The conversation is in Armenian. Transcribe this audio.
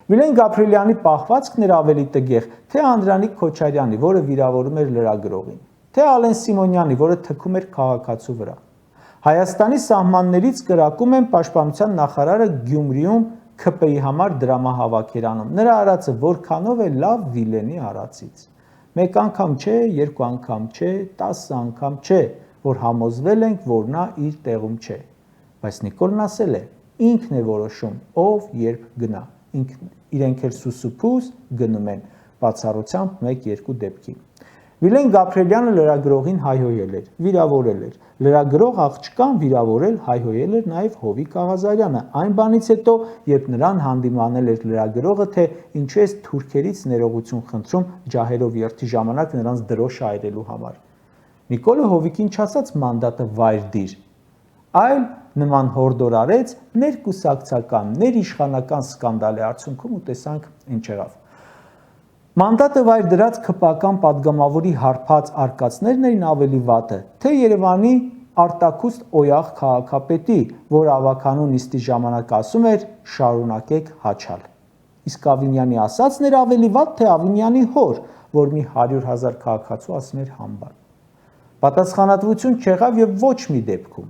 Վիլեն Գաբրիելյանի պահվածքն էր ավելի տգեղ, թե Անդրանիկ Քոչարյանի, որը վիրավորում էր լրագրողին, թե Ալեն Սիմոնյանի, որը թքում էր քաղաքացու վրա։ Հայաստանի սահմաններից կրակում են պաշտպանության նախարարը Գյումրիում ՔՊ-ի համար դրամահավաքերանում։ Նրա արածը որքանով է լավ Վիլենի արածից։ Մեկ անգամ չէ, երկու անգամ չէ, 10 անգամ չէ, որ համոզվել ենք, որ նա իր տեղում չէ։ Բայց Նիկոլն ասել է, ինքն է որոշում, ով երբ գնա։ Իրենք էլ սուսուփուս գնում են, բացառությամբ 1-2 դեպքի։ Վիլեն Գաբրիելյանը լրագրողին հայհոյել էր, վիրավորել էր։ Լրագրող աղջկան վիրավորել, հայհոյել էր նաև Հովիկ Աղազարյանը։ Այն բանից հետո, երբ նրան հանդիմանել էր լրագրողը, թե ինչու ես թուրքերից ներողություն խնդրում ջահերով երթի ժամանակ նրանց դրոշ այրելու համար։ Նիկոլը Հովիկին չասաց մանդատը վայր դիր, այլ նման հորդոր արեց ներկուսակցական, ներիշխանական սկանդալի արդյունքում ու տեսանք ինչ եղավ։ Մանդատը վայր դրած ՔՊ-ական պատգամավորի հարբած արկածներն էին ավելի վատը, թե Երևանի արտաքուստ օյախ քաղաքապետի, որ ավականու նիստի ժամանակ ասում էր շարունակեք հաչալ։ Իսկ Ավինյանի ասածն էր ավելի վատ, թե Ավինյանի հոր, որ մի 100,000 քաղաքացու ասում էր համբար։ Պատասխանատվություն չեղավ եւ ոչ մի դեպքում։